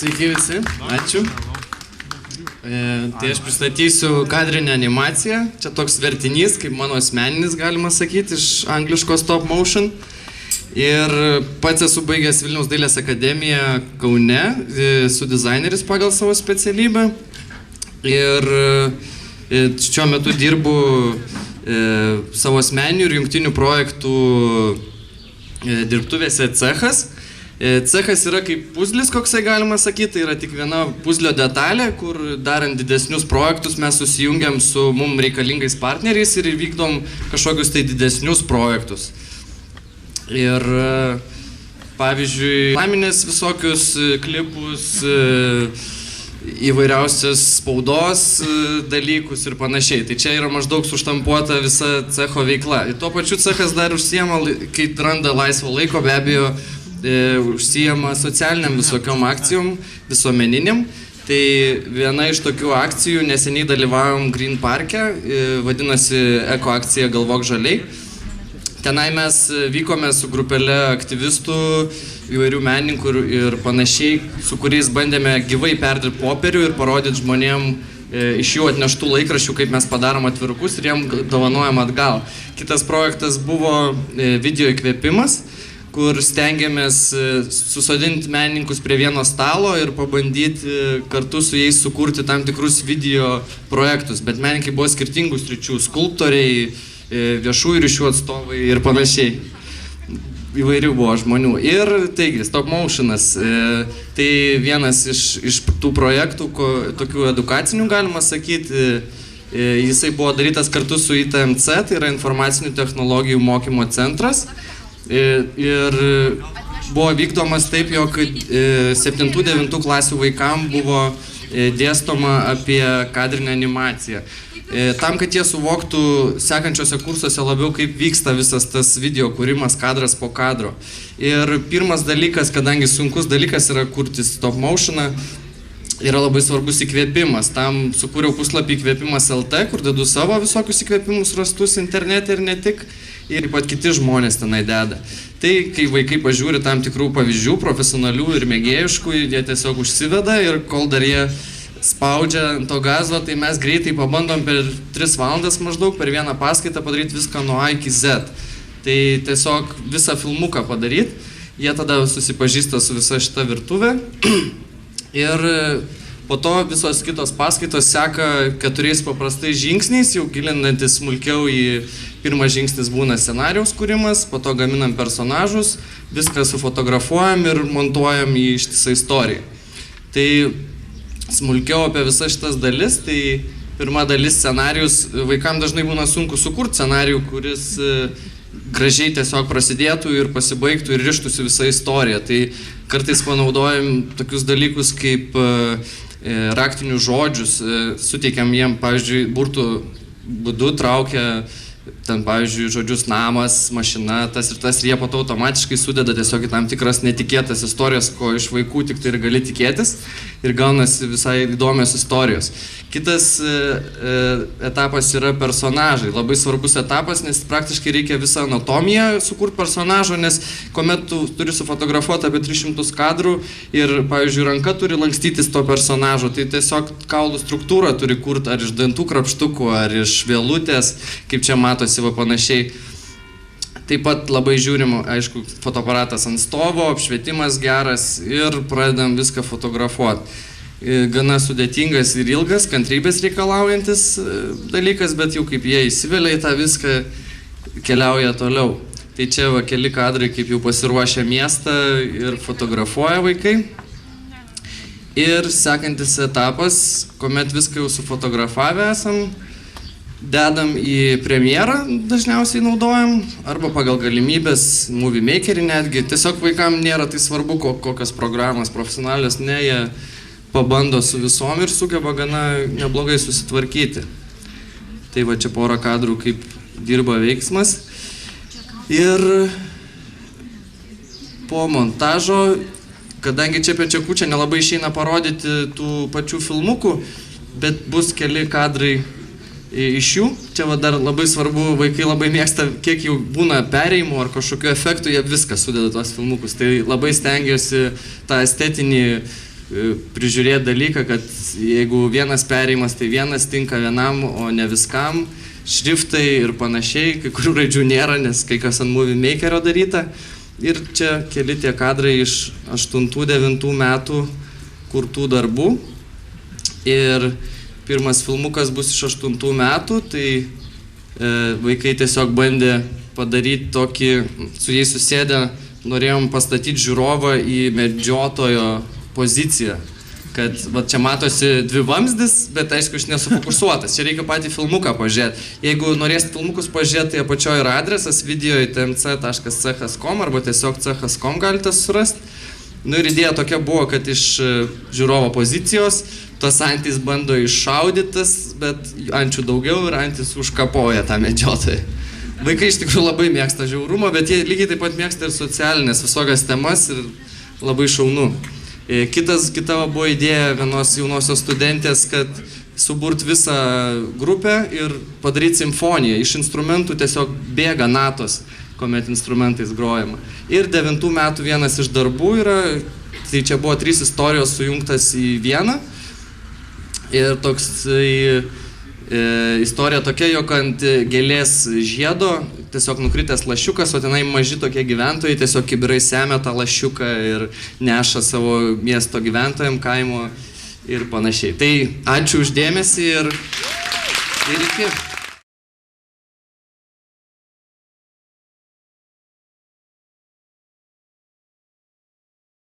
Sveiki visi, ačiū. Tai aš pristatysiu kadrinę animaciją. Čia toks vertinys, kaip mano asmeninis, galima sakyti, iš angliško stop motion. Ir pats esu baigęs Vilniaus dailės akademiją Kaune, su dizaineris pagal savo specialybę. Ir šiuo metu dirbu savo asmeninių ir jungtinių projektų dirbtuvėse cechas. Cechas yra kaip puzlis, koksai galima sakyti, tai yra tik viena puzlio detalė, kur darant didesnius projektus mes susijungiam su mums reikalingais partneriais ir vykdom kažkokius tai didesnius projektus. Ir pavyzdžiui, laminės visokius klipus, įvairiausias spaudos dalykus ir panašiai. Tai čia yra maždaug suštampuota visa cecho veikla. Ir tuo pačiu cechas dar užsiema, kai randa laisvo laiko, be abejo, užsijama socialiniam visokiom akcijom, visuomeniniam. Tai viena iš tokių akcijų, neseniai dalyvavom Green Parke, vadinasi Eko akcija Galvok žaliai. Tenai mes vykome su grupelė aktyvistų, įvairių menininkų ir panašiai, su kuriais bandėme gyvai perdirbti popierių ir parodyti žmonėm iš jų atneštų laikraščių, kaip mes padarom atvirukus ir jiem dovanojam atgal. Kitas projektas buvo video įkvėpimas, kur stengiamės susodinti menininkus prie vieno stalo ir pabandyti kartu su jais sukurti tam tikrus video projektus. Bet menininkai buvo skirtingų sričių, skulptoriai, viešųjų ryšių atstovai ir panašiai. Įvairių buvo žmonių. Ir taigi, stop motionas, tai vienas iš tų projektų, tokių edukacinių galima sakyti, jisai buvo darytas kartu su ITMC, tai yra informacinių technologijų mokymo centras. Ir buvo vykdomas taip, jog 7-9 klasių vaikam buvo dėstoma apie kadrinę animaciją. Tam, kad jie suvoktų sekančiose kursuose labiau, kaip vyksta visas tas video kūrimas kadras po kadro. Ir pirmas dalykas, kadangi sunkus dalykas yra kurti stop motioną, yra labai svarbus įkvėpimas. Tam sukūriau puslapį įkvėpimas LT, kur dedu savo visokius įkvėpimus rastus internete ir ne tik. Ir pat kiti žmonės tenai deda. Tai, kai vaikai pažiūri tam tikrų pavyzdžių, profesionalių ir mėgėjiškų, jie tiesiog užsiveda ir kol dar jie spaudžia ant to gazo, tai mes greitai pabandom per 3 valandas maždaug per vieną paskaitą padaryti viską nuo A iki Z. Tai tiesiog visą filmuką padaryti, jie tada susipažįsta su visa šita virtuvė ir po to visos kitos paskaitos seka 4 paprastais žingsniais, jau gilinantis smulkiau į pirmas žingsnis būna scenarijaus kūrimas, po to gaminam personažus, viską sufotografuojam ir montuojam į ištisą istoriją. Tai smulkiau apie visas šitas dalis, tai pirma dalis scenarijus, vaikam dažnai būna sunku sukurti scenarijų, kuris gražiai tiesiog prasidėtų ir pasibaigtų ir rištųsi visą istoriją. Tai kartais panaudojam tokius dalykus kaip raktinius žodžius, suteikiam jiem, pavyzdžiui, burtų būdu traukia ten, pavyzdžiui, žodžius namas, mašina, tas ir jie po to automatiškai sudeda tiesiog į tam tikras netikėtas istorijas, ko iš vaikų tik tai ir gali tikėtis ir gaunasi visai įdomios istorijos. Kitas etapas yra personažai. Labai svarbus etapas, nes praktiškai reikia visą anatomiją sukurti personažo, nes kuomet tu turi sufotografuoti apie 300 kadrų ir, pavyzdžiui, ranka turi lankstytis to personažo, tai tiesiog kaulų struktūrą turi kurti ar iš dantų krapštukų, ar iš vielutės, kaip čia matosi va panašiai. Taip pat labai žiūrim, aišku, fotoaparatas ant stovo, apšvietimas geras ir pradedam viską fotografuoti. Gana sudėtingas ir ilgas, kantrybės reikalaujantis dalykas, bet jau kaip jie įsivelia į tą viską, keliauja toliau. Tai čia va keli kadrai, kaip jau pasiruošia miestą ir fotografuoja vaikai. Ir sekantis etapas, kuomet viską jau sufotografavę esam, dedam į premjerą, dažniausiai naudojam, arba pagal galimybės Movie Makerį netgi. Tiesiog vaikam nėra tai svarbu, kokios programos profesionalios, ne, jie pabando su visom ir sugeba gana neblogai susitvarkyti. Tai va čia porą kadrų, kaip dirba veiksmas. Ir po montažo, kadangi čia Pečiakučia nelabai išeina parodyti tų pačių filmukų, bet bus keli kadrai iš jų. Čia va dar labai svarbu, vaikai labai mėgsta, kiek jau būna perėjimų ar kažkokių efektų, jie viską sudeda tuos filmukus. Tai labai stengiuosi tą estetinį prižiūrėti dalyką, kad jeigu vienas perėjimas, tai vienas tinka vienam, o ne viskam, šriftai ir panašiai, kai kurių raidžių nėra, nes kai kas ant Movie Makerio daryta. Ir čia keli tie kadrai iš 8-9 metų kurtų darbų. Ir pirmas filmukas bus iš 8 metų, tai vaikai tiesiog bandė padaryti tokį, su jais susėdę, norėjom pastatyti žiūrovą į medžiotojo poziciją. Kad va, čia matosi dvi vamzdis, bet aišku, aš nesufokusuotas. Čia reikia patį filmuką pažiūrėti. Jeigu norėsit filmukus pažiūrėti, tai apačioje yra adresas video.tmc.ch.com arba tiesiog ch.com galite surasti. Nu ir idėja tokia buvo, kad iš žiūrovo pozicijos tos antys bando iššaudytas, bet ančių daugiau ir antys užkapoja tą medžiotoją. Vaikai iš tikrųjų labai mėgsta žiaurumą, bet jie lygiai taip pat mėgsta ir socialinės visokias temas ir labai šaunu. Kita buvo idėja vienos jaunosios studentės, kad suburt visą grupę ir padaryti simfoniją. Iš instrumentų tiesiog bėga natos, kuomet instrumentais grojama. Ir 9 metų vienas iš darbų yra, tai čia buvo 3 istorijos sujungtas į vieną. Ir toks istorija tokia, jog ant gėlės žiedo tiesiog nukritęs lašiukas, o tenai maži tokie gyventojai tiesiog kibirai semia tą lašiuką ir neša savo miesto gyventojams, kaimo ir panašiai. Tai ačiū uždėmesį ir iki.